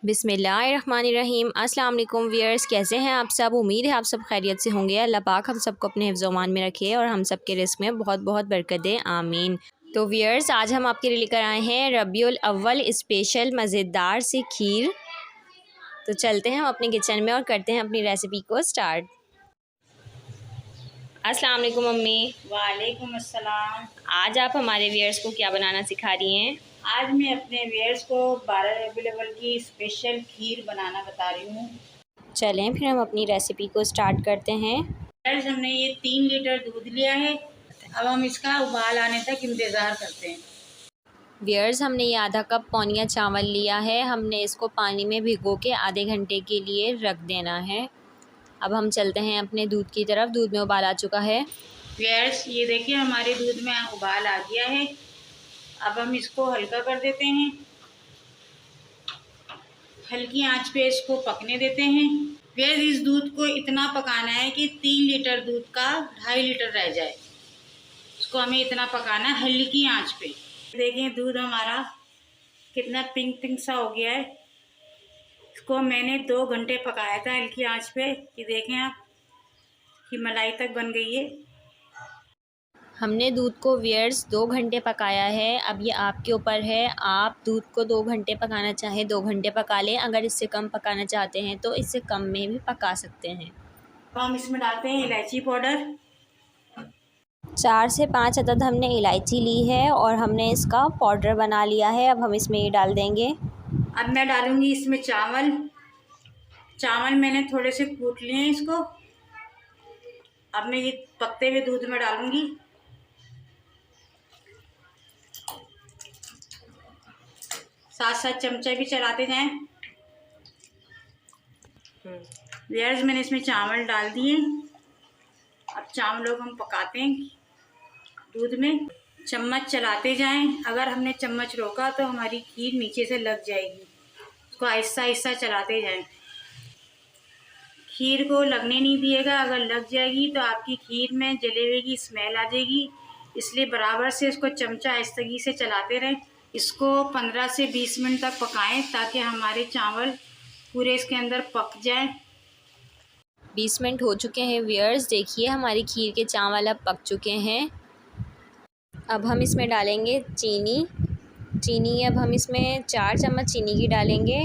बिस्मिल्लाहिर्रहमानिर्रहीम। अस्सलाम वालेकुम व्यूअर्स, कैसे हैं आप सब। उम्मीद है आप सब खैरियत से होंगे। अल्लाह पाक हम सबको अपने हिफ्ज़-ओ-अमान में रखे और हम सब के रिज़्क़ में बहुत बहुत बरकत दे, आमीन। तो व्यूअर्स, आज हम आपके लिए लेकर आए हैं रबीउल अव्वल स्पेशल मज़ेदार सी खीर। तो चलते हैं हम अपने किचन में और करते हैं अपनी रेसिपी को स्टार्ट। अस्सलाम वालेकुम मम्मी। वालेकुम अस्सलाम। आज आप हमारे व्यूअर्स को क्या बनाना सिखा रही हैं। आज मैं अपने व्यूअर्स को 12 रबीउल अव्वल की स्पेशल खीर बनाना बता रही हूँ। चलें फिर हम अपनी रेसिपी को स्टार्ट करते हैं। व्यूअर्स, हमने ये 3 लीटर दूध लिया है। अब हम इसका उबाल आने तक इंतज़ार करते हैं। व्यूअर्स, हमने ये आधा कप पौनिया चावल लिया है। हमने इसको पानी में भिगो के आधे घंटे के लिए रख देना है। अब हम चलते हैं अपने दूध की तरफ। दूध में उबाल आ चुका है। व्यूअर्स, ये देखिए हमारे दूध में उबाल आ गया है। अब हम इसको हल्का कर देते हैं। हल्की आंच पे इसको पकने देते हैं। व्यूअर्स, इस दूध को इतना पकाना है कि 3 लीटर दूध का 2.5 लीटर रह जाए। इसको हमें इतना पकाना है हल्की आंच पे। देखें दूध हमारा कितना पिंक पिंक सा हो गया है। इसको मैंने 2 घंटे पकाया था हल्की आंच पे। ये देखें आप कि मलाई तक बन गई है। हमने दूध को व्यूअर्स 2 घंटे पकाया है। अब ये आपके ऊपर है, आप दूध को 2 घंटे पकाना चाहें 2 घंटे पका लें। अगर इससे कम पकाना चाहते हैं तो इससे कम में भी पका सकते हैं। तो हम इसमें डालते हैं इलायची पाउडर। 4 से 5 अदद हमने इलायची ली है और हमने इसका पाउडर बना लिया है। अब हम इसमें ये डाल देंगे। अब मैं डालूंगी इसमें चावल। चावल मैंने थोड़े से कूट लिए हैं इसको। अब मैं ये पकते हुए दूध में डालूंगी। साथ साथ चमचा भी चलाते जाएं। व्यूअर्स, मैंने इसमें चावल डाल दिए। अब चावलों को हम पकाते हैं दूध में। चम्मच चलाते जाएं। अगर हमने चम्मच रोका तो हमारी खीर नीचे से लग जाएगी। उसको आहिस्ता आहिस्ता चलाते जाएं। खीर को लगने नहीं दिएगा। अगर लग जाएगी तो आपकी खीर में जलेबे की स्मेल आ जाएगी। इसलिए बराबर से इसको चमचा आहिस्तगी से चलाते रहें। इसको 15 से 20 मिनट तक पकाएं ताकि हमारे चावल पूरे इसके अंदर पक जाएं। 20 मिनट हो चुके हैं व्यूअर्स। देखिए हमारी खीर के चावल अब पक चुके हैं। अब हम इसमें डालेंगे चीनी। अब हम इसमें 4 चम्मच चीनी की डालेंगे।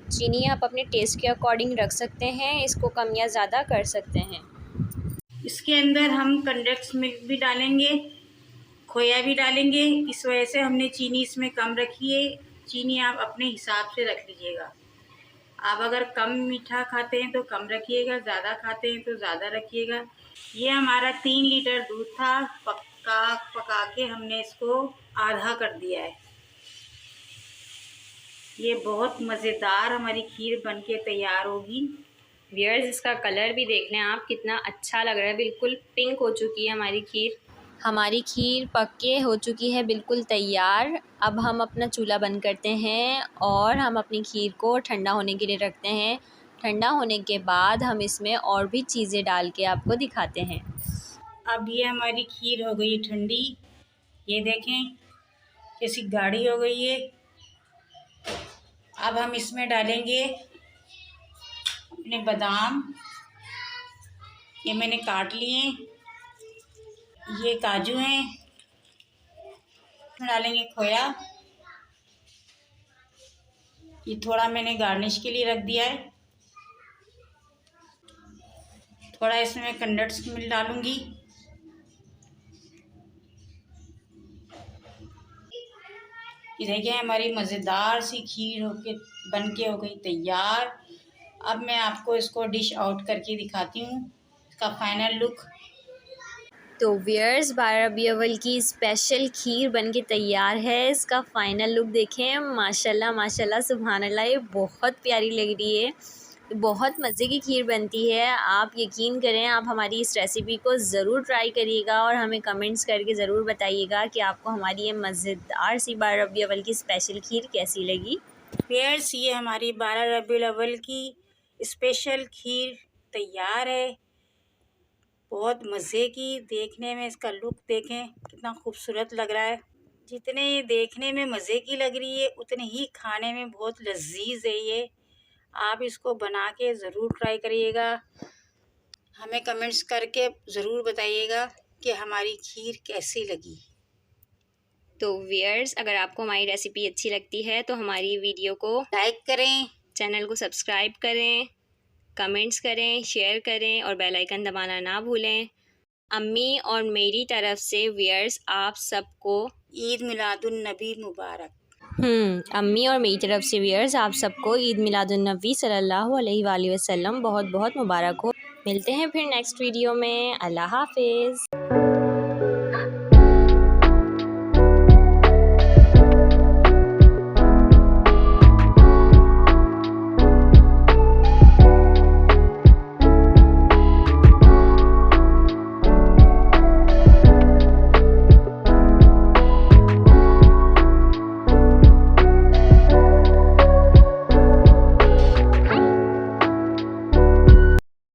चीनी आप अपने टेस्ट के अकॉर्डिंग रख सकते हैं, इसको कम या ज़्यादा कर सकते हैं। इसके अंदर हम कंडेंस मिल्क भी डालेंगे, खोया भी डालेंगे। इस वजह से हमने चीनी इसमें कम रखी है। चीनी आप अपने हिसाब से रख लीजिएगा। आप अगर कम मीठा खाते हैं तो कम रखिएगा, ज़्यादा खाते हैं तो ज़्यादा रखिएगा। ये हमारा 3 लीटर दूध था। पका के हमने इसको आधा कर दिया है। ये बहुत मज़ेदार हमारी खीर बनके तैयार होगी। व्यूअर्स, इसका कलर भी देख लें आप, कितना अच्छा लग रहा है। बिल्कुल पिंक हो चुकी है हमारी खीर। हमारी खीर पक के हो चुकी है बिल्कुल तैयार। अब हम अपना चूल्हा बंद करते हैं और हम अपनी खीर को ठंडा होने के लिए रखते हैं। ठंडा होने के बाद हम इसमें और भी चीज़ें डाल के आपको दिखाते हैं। अब ये हमारी खीर हो गई ठंडी। ये देखें कैसी गाढ़ी हो गई है। अब हम इसमें डालेंगे अपने बादाम। ये मैंने काट लिए। ये काजू हैं। इसमें डालेंगे खोया। ये थोड़ा मैंने गार्निश के लिए रख दिया है। थोड़ा इसमें कंडेंस्ड मिल्क डालूंगी। ये देखिए हमारी मज़ेदार सी खीर बन के हो गई तैयार। अब मैं आपको इसको डिश आउट करके दिखाती हूँ इसका फाइनल लुक। तो व्यूअर्स, 12 रबीउल अव्वल की स्पेशल खीर बनके तैयार है। इसका फ़ाइनल लुक देखें। माशाल्लाह माशाल्लाह सुभान अल्लाह, ये बहुत प्यारी लग रही है। बहुत मज़े की खीर बनती है। आप यकीन करें, आप हमारी इस रेसिपी को ज़रूर ट्राई करिएगा और हमें कमेंट्स करके ज़रूर बताइएगा कि आपको हमारी ये मज़ेदार सी 12 रबीउल अव्वल की स्पेशल खीर कैसी लगी। व्यूअर्स, ये हमारी 12 रबीउल अव्वल की स्पेशल खीर तैयार है। बहुत मज़े की। देखने में इसका लुक देखें कितना खूबसूरत लग रहा है। जितने ये देखने में मज़े की लग रही है उतने ही खाने में बहुत लजीज है ये। आप इसको बना के ज़रूर ट्राई करिएगा। हमें कमेंट्स करके ज़रूर बताइएगा कि हमारी खीर कैसी लगी। तो व्यूअर्स, अगर आपको हमारी रेसिपी अच्छी लगती है तो हमारी वीडियो को लाइक करें, चैनल को सब्सक्राइब करें, कमेंट्स करें, शेयर करें और बेल आइकन दबाना ना भूलें। अम्मी और मेरी तरफ से व्यूअर्स आप सबको ईद मिलादुन नबी मुबारक। अम्मी और मेरी तरफ से व्यूअर्स आप सबको ईद मिलादुन नबी सल्लल्लाहु अलैहि वसल्लम बहुत बहुत मुबारक हो। मिलते हैं फिर नेक्स्ट वीडियो में। अल्लाह हाफिज़।